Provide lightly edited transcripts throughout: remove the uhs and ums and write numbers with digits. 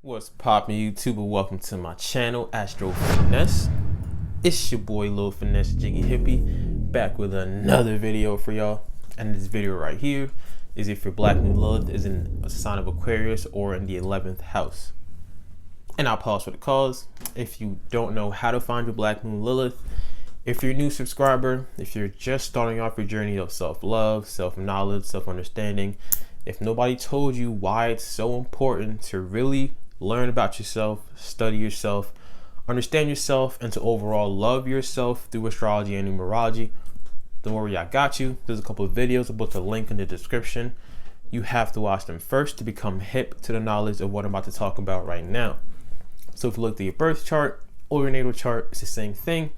What's poppin' YouTube, and welcome to my channel, Astro Finesse. It's your boy Lil Finesse Jiggy Hippie, back with another video for y'all. And this video right here is if your Black Moon Lilith is in a sign of Aquarius or in the 11th house. And I'll pause for the cause. If you don't know how to find your Black Moon Lilith, if you're a new subscriber, if you're just starting off your journey of self-love, self-knowledge, self-understanding, if nobody told you why it's so important to really learn about yourself, study yourself, understand yourself, and to overall love yourself through astrology and numerology, don't worry, I got you. There's a couple of videos, I'll put the link in the description. You have to watch them first to become hip to the knowledge of what I'm about to talk about right now. So if you look at your birth chart or your natal chart, it's the same thing,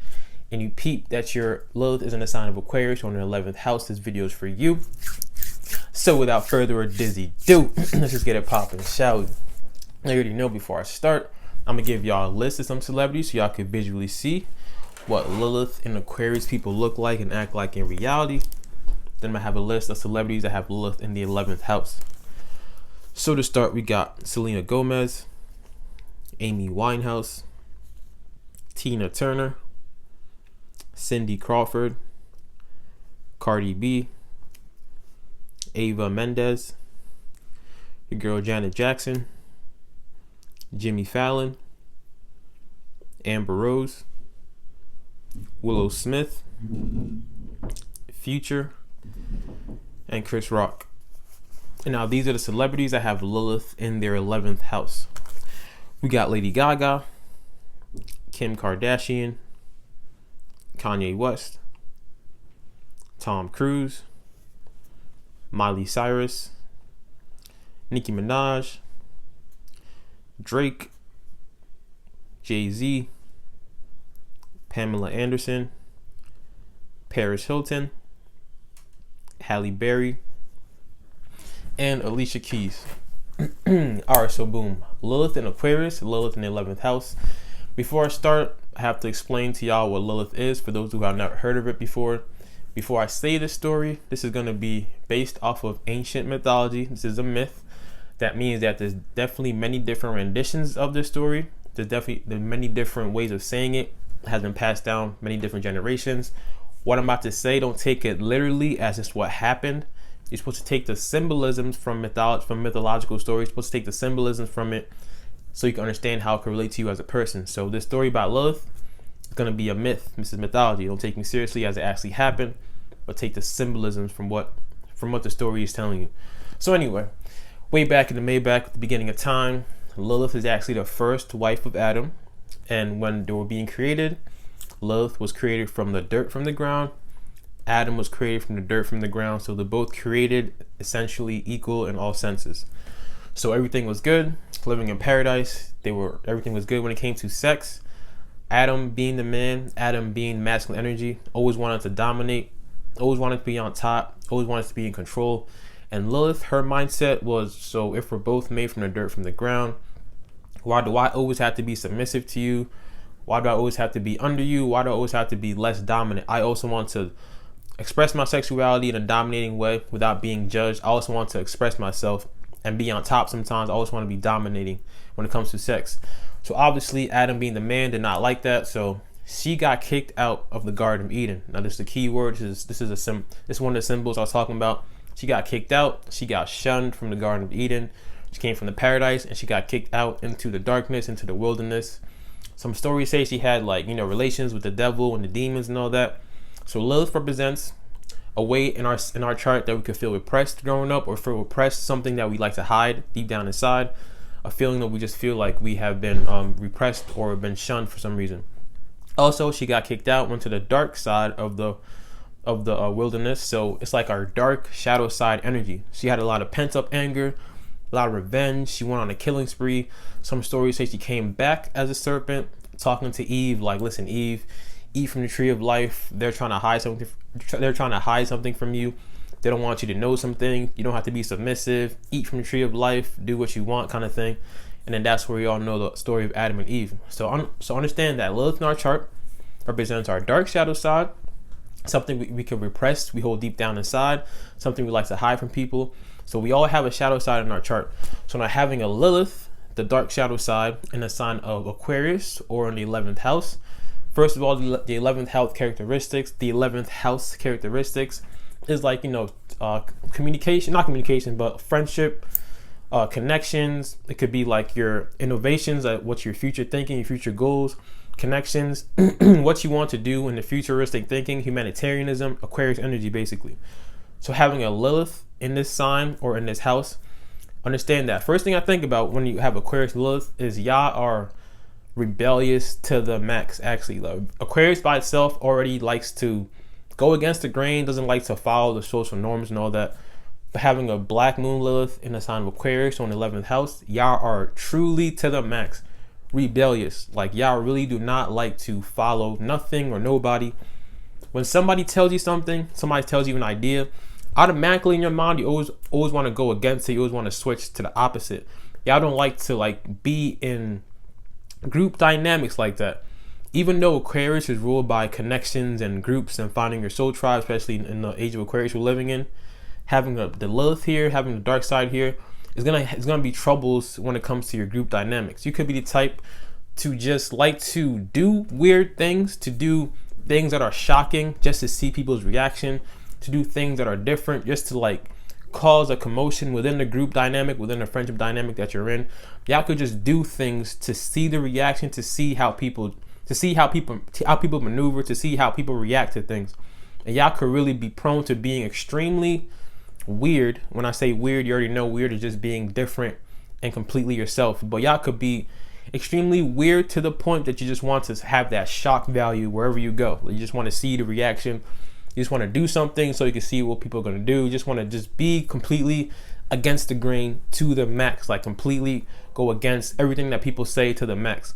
and you peep that your Lilith is in the sign of Aquarius or in the 11th house, this video is for you. So without further ado, let's just get it popping, shall we? I already know before I start, I'm gonna give y'all a list of some celebrities so y'all can visually see what Lilith and Aquarius people look like and act like in reality. Then I'm gonna have a list of celebrities that have Lilith in the 11th house. So to start, we got Selena Gomez, Amy Winehouse, Tina Turner, Cindy Crawford, Cardi B, Ava Mendes, your girl Janet Jackson, Jimmy Fallon, Amber Rose, Willow Smith, Future, and Chris Rock. And now these are the celebrities that have Lilith in their 11th house. We got Lady Gaga, Kim Kardashian, Kanye West, Tom Cruise, Miley Cyrus, Nicki Minaj, Drake, Jay-Z, Pamela Anderson, Paris Hilton, Halle Berry, and Alicia Keys. Alright, so boom. Lilith in Aquarius, Lilith in the 11th house. Before I start, I have to explain to y'all what Lilith is for those who have not heard of it before. Before I say this story, this is going to be based off of ancient mythology. This is a myth. That means that there's definitely many different renditions of this story. There's many different ways of saying it. It has been passed down many different generations. What I'm about to say, don't take it literally as it's what happened. You're supposed to take the symbolisms from mythological stories. You're supposed to take the symbolisms from it so you can understand how it can relate to you as a person. So this story about Lilith is going to be a myth. This is mythology. Don't take me seriously as it actually happened, but take the symbolisms from what the story is telling you. So anyway, way back in the Maybach, at the beginning of time, Lilith is actually the first wife of Adam. And when they were being created, Lilith was created from the dirt from the ground. Adam was created from the dirt from the ground. So they're both created essentially equal in all senses. So everything was good, living in paradise. Everything was good when it came to sex. Adam being the man, Adam being masculine energy, always wanted to dominate, always wanted to be on top, always wanted to be in control. And Lilith, her mindset was, so if we're both made from the dirt from the ground, why do I always have to be submissive to you? Why do I always have to be under you? Why do I always have to be less dominant? I also want to express my sexuality in a dominating way without being judged. I also want to express myself and be on top sometimes. I always want to be dominating when it comes to sex. So obviously Adam being the man did not like that. So she got kicked out of the Garden of Eden. Now this is the key word. This is one of the symbols I was talking about. She got kicked out. She got shunned from the Garden of Eden. She came from the paradise and she got kicked out into the darkness, into the wilderness. Some stories say she had relations with the devil and the demons and all that. So Lilith represents a way in our chart that we could feel repressed growing up, or feel repressed, something that we like to hide deep down inside, a feeling that we just feel like we have been repressed or been shunned for some reason. Also, she got kicked out, went to the dark side of the wilderness. So it's like our dark shadow side energy. She had a lot of pent-up anger, a lot of revenge. She went on a killing spree. Some stories say she came back as a serpent, talking to Eve like, listen, Eve, eat from the tree of life. They're trying to hide something. They're trying to hide something from you. They don't want you to know something. You don't have to be submissive. Eat from the tree of life. Do what you want, kind of thing. And then that's where we all know the story of Adam and Eve. So understand that Lilith in our chart represents our dark shadow side, something we can repress, we hold deep down inside, something we like to hide from people. So we all have a shadow side in our chart. So now having a Lilith the dark shadow side in the sign of Aquarius or in the 11th house. First of all, the 11th house characteristics. The 11th house characteristics is like, communication, not communication, but friendship, connections. It could be like your innovations, what's your future thinking, your future goals, connections, what you want to do in the futuristic thinking, humanitarianism, Aquarius energy, basically. So having a Lilith in this sign or in this house, understand that. First thing I think about when you have Aquarius Lilith is y'all are rebellious to the max. Actually, though, Aquarius by itself already likes to go against the grain, doesn't like to follow the social norms and all that. But having a black moon Lilith in the sign of Aquarius on the 11th house, y'all are truly to the max rebellious. Like, y'all really do not like to follow nothing or nobody. When somebody tells you something, somebody tells you an idea, automatically in your mind you always want to go against it. You always want to switch to the opposite. Y'all don't like to be in group dynamics like that. Even though Aquarius is ruled by connections and groups and finding your soul tribe, especially in the age of Aquarius we're living in, having the Lilith here, having the dark side here, is gonna be troubles when it comes to your group dynamics. You could be the type to just like to do weird things, to do things that are shocking, just to see people's reaction, to do things that are different, just to cause a commotion within the group dynamic, within the friendship dynamic that you're in. Y'all could just do things to see the reaction, to see how people maneuver, to see how people react to things. And y'all could really be prone to being extremely weird. When I say weird, you already know weird is just being different and completely yourself. But y'all could be extremely weird to the point that you just want to have that shock value wherever you go. You just want to see the reaction. You just want to do something so you can see what people are going to do. You just want to just be completely against the grain to the max, completely go against everything that people say to the max.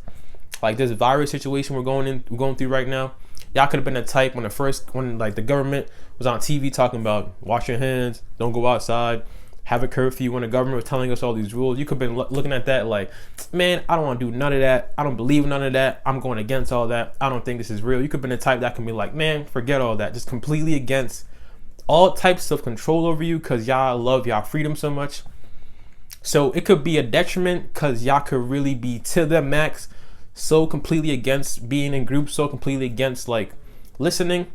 Like this virus situation we're going through right now, y'all could have been the type when the government was on TV talking about wash your hands, don't go outside, have a curfew, when the government was telling us all these rules. You could have been looking at that like, man, I don't want to do none of that. I don't believe in none of that. I'm going against all that. I don't think this is real. You could have been the type that can be like, man, forget all that. Just completely against all types of control over you because y'all love y'all freedom so much. So it could be a detriment because y'all could really be to the max, so completely against being in groups, so completely against listening,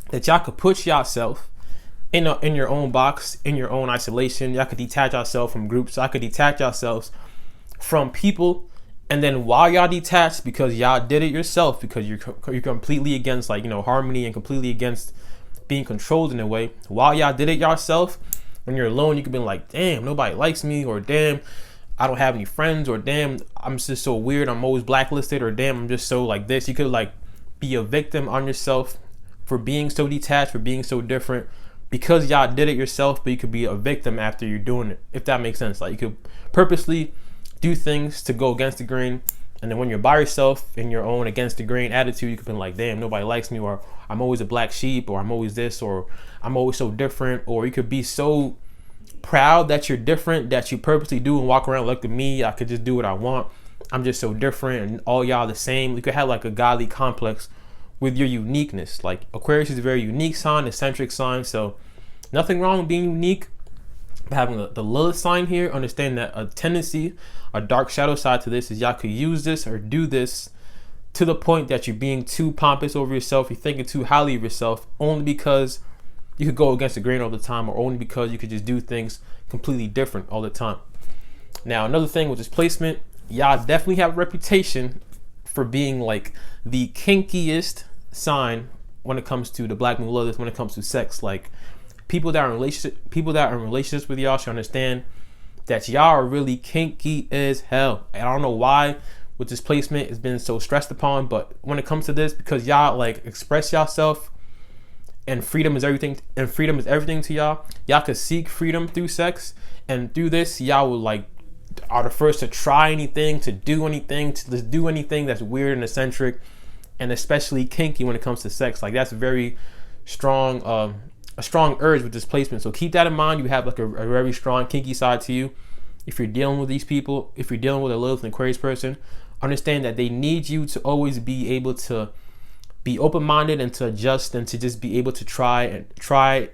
that y'all could put yourself in your own box, in your own isolation. Y'all could detach yourself from groups. Y'all could detach yourselves from people, and then while y'all detached, because y'all did it yourself, because you're completely against harmony and completely against being controlled in a way. While y'all did it yourself, when you're alone, you could be like, damn, nobody likes me, or damn, I don't have any friends, or damn, I'm just so weird, I'm always blacklisted, or damn, I'm just so like this. You could be a victim on yourself for being so detached, for being so different, because y'all did it yourself. But you could be a victim after you're doing it, if that makes sense. You could purposely do things to go against the grain, and then when you're by yourself in your own against the grain attitude, you could be like, damn, nobody likes me, or I'm always a black sheep, or I'm always this, or I'm always so different. Or you could be so proud that you're different that you purposely do and walk around, look at me, I could just do what I want, I'm just so different, and all y'all the same. You could have a godly complex with your uniqueness. Aquarius is a very unique sign, eccentric sign, so nothing wrong with being unique. But having the Lilith sign here, understand that a tendency, a dark shadow side to this is y'all could use this or do this to the point that you're being too pompous over yourself, you're thinking too highly of yourself, only because you could go against the grain all the time, or only because you could just do things completely different all the time. Now, another thing with this placement, y'all definitely have a reputation for being the kinkiest sign when it comes to the black moon Lilith, when it comes to sex. People that are in relationships with y'all should understand that y'all are really kinky as hell. And I don't know why with this placement it's been so stressed upon, but when it comes to this, because y'all express yourself, and freedom is everything to y'all. Y'all could seek freedom through sex, and through this, y'all will are the first to try anything, to do anything, to do anything that's weird and eccentric, and especially kinky when it comes to sex. That's very strong, a strong urge with this placement. So keep that in mind. You have a very strong kinky side to you. If you're dealing with these people, if you're dealing with a Lilith and Aquarius person, understand that they need you to always be able to be open-minded and to adjust, and to just be able to try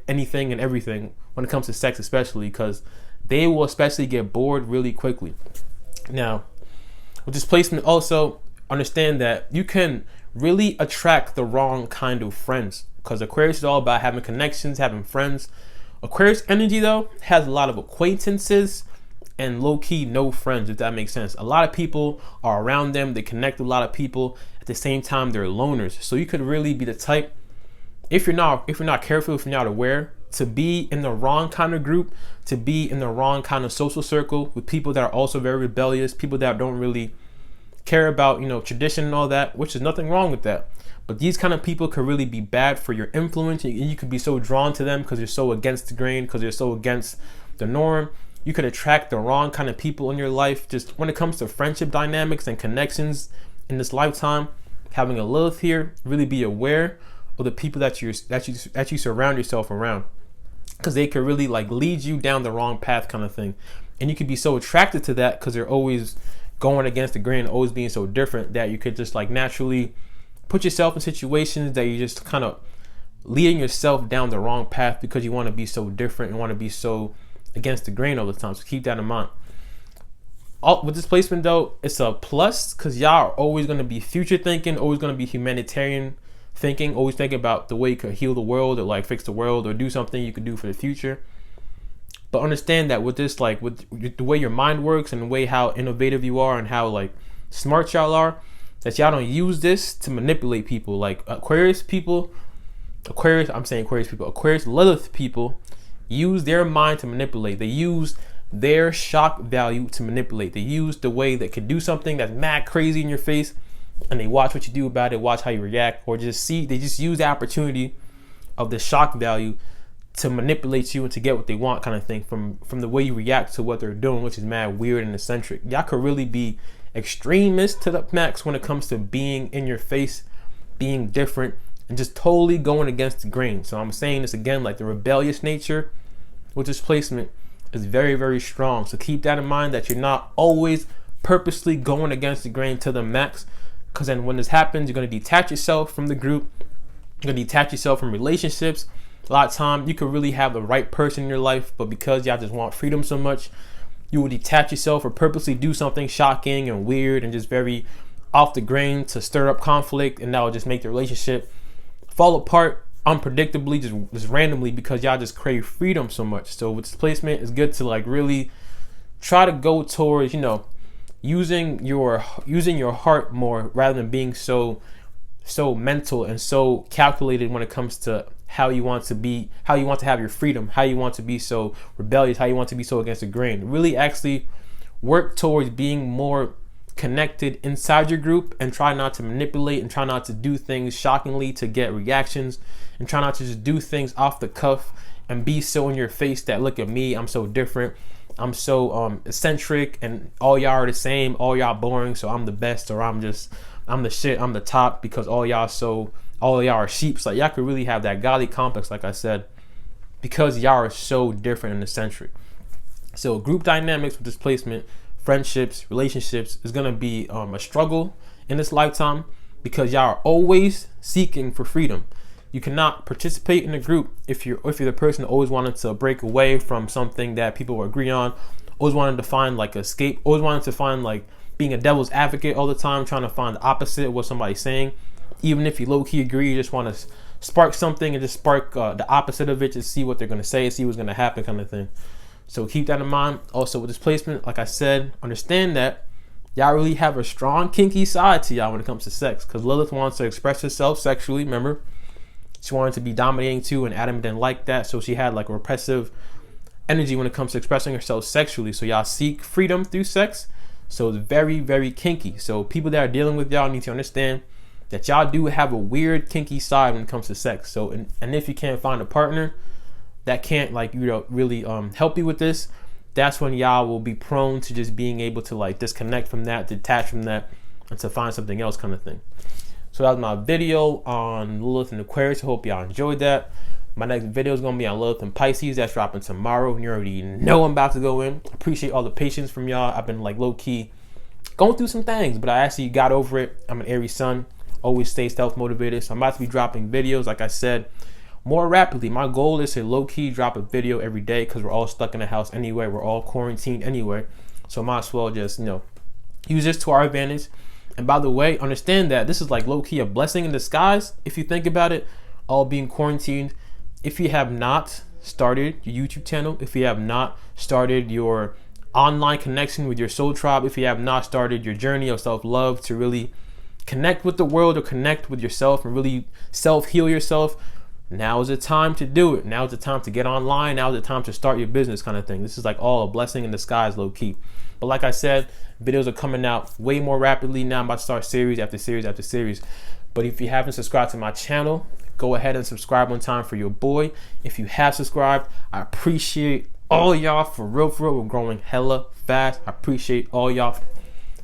anything and everything when it comes to sex, especially because they will especially get bored really quickly. Now, With this placement, also understand that you can really attract the wrong kind of friends, because Aquarius is all about having connections, having friends. Aquarius energy, though, has a lot of acquaintances and low-key no friends, if that makes sense. A lot of people are around them, they connect with a lot of people. At the same time, they're loners. So you could really be the type, if you're not careful, if you're not aware, to be in the wrong kind of group, to be in the wrong kind of social circle with people that are also very rebellious, people that don't really care about, tradition and all that, which is nothing wrong with that. But these kind of people could really be bad for your influence, and you could be so drawn to them because you're so against the grain, because you're so against the norm. You could attract the wrong kind of people in your life. Just when it comes to friendship dynamics and connections in this lifetime, having a Lilith here, really be aware of the people that you surround yourself around, because they could really like lead you down the wrong path kind of thing. And you could be so attracted to that because they're always going against the grain, always being so different, that you could just like naturally put yourself in situations that you're just kind of leading yourself down the wrong path because you want to be so different and want to be so against the grain all the time. So keep that in mind. With this placement, though, it's a plus because y'all are always going to be future thinking, always going to be humanitarian thinking, always thinking about the way you could heal the world or like fix the world or do something you could do for the future. But understand that with this, like with the way your mind works and the way how innovative you are and how like smart y'all are, that y'all don't use this to manipulate people. Like Aquarius Lilith people use their mind to manipulate. They use their shock value to manipulate. They use the way that could do something that's mad crazy in your face, and they watch what you do about it, watch how you react, or they just use the opportunity of the shock value to manipulate you and to get what they want kind of thing from the way you react to what they're doing, which is mad weird and eccentric. Y'all could really be extremists to the max when it comes to being in your face, being different, and just totally going against the grain. So I'm saying this again, like the rebellious nature with this placement is very, very strong. So keep that in mind, that you're not always purposely going against the grain to the max, because then when this happens, you're going to detach yourself from the group. You're going to detach yourself from relationships. A lot of time you could really have the right person in your life, but because y'all just want freedom so much, you will detach yourself or purposely do something shocking and weird and just very off the grain to stir up conflict, and that will just make the relationship fall apart unpredictably, just randomly, because y'all just crave freedom so much. So with this placement, it's good to like really try to go towards, using your heart more rather than being so mental and so calculated when it comes to how you want to be, how you want to have your freedom, how you want to be so rebellious, how you want to be so against the grain. Really actually work towards being more connected inside your group, and try not to manipulate and try not to do things shockingly to get reactions, and try not to just do things off the cuff and be so in your face that look at me, I'm so different, I'm so eccentric, and all y'all are the same, all y'all boring, so I'm the best, or I'm the shit, I'm the top, because all y'all are sheeps. Like y'all could really have that godly complex, like I said, because y'all are so different and eccentric. So group dynamics with this placement, friendships, relationships is gonna be a struggle in this lifetime, because y'all are always seeking for freedom. You cannot participate in a group if you're the person always wanted to break away from something that people agree on, always wanted to find like escape, always wanted to find like being a devil's advocate all the time, trying to find the opposite of what somebody's saying. Even if you low-key agree, you just want to spark something and just spark the opposite of it, to see what they're going to say, see what's going to happen kind of thing. So keep that in mind. Also with this placement, like I said, understand that y'all really have a strong kinky side to y'all when it comes to sex, because Lilith wants to express herself sexually. Remember, she wanted to be dominating too, and Adam didn't like that, so she had like a repressive energy when it comes to expressing herself sexually. So y'all seek freedom through sex, so it's very, very kinky. So people that are dealing with y'all need to understand that y'all do have a weird kinky side when it comes to sex. So and if you can't find a partner that can't like really help you with this, that's when y'all will be prone to just being able to like disconnect from that, detach from that, and to find something else kind of thing. So that was my video on Lilith and Aquarius. I hope y'all enjoyed that. My next video is going to be on Lilith and Pisces. That's dropping tomorrow. You already know I'm about to go in. Appreciate all the patience from y'all. I've been like low-key going through some things, but I actually got over it. I'm an Aries sun. Always stay self-motivated. So I'm about to be dropping videos, like I said, more rapidly. My goal is to low-key drop a video every day, because we're all stuck in the house anyway. We're all quarantined anyway. So I might as well just, use this to our advantage. And by the way, understand that this is like low-key a blessing in disguise if you think about it, all being quarantined. If you have not started your YouTube channel, if you have not started your online connection with your soul tribe, if you have not started your journey of self-love to really connect with the world or connect with yourself and really self-heal yourself, now is the time to do it. Now is the time to get online. Now is the time to start your business, kind of thing. This is like all a blessing in disguise, low-key. But like I said, videos are coming out way more rapidly now. I'm about to start series after series after series. But if you haven't subscribed to my channel, go ahead and subscribe on time for your boy. If you have subscribed, I appreciate all y'all. For real, we're growing hella fast. I appreciate all y'all.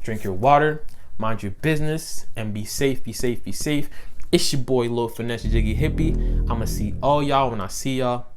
Drink your water, mind your business, and be safe, be safe, be safe. It's your boy Lil Finesse Jiggy Hippie. I'ma see all y'all when I see y'all.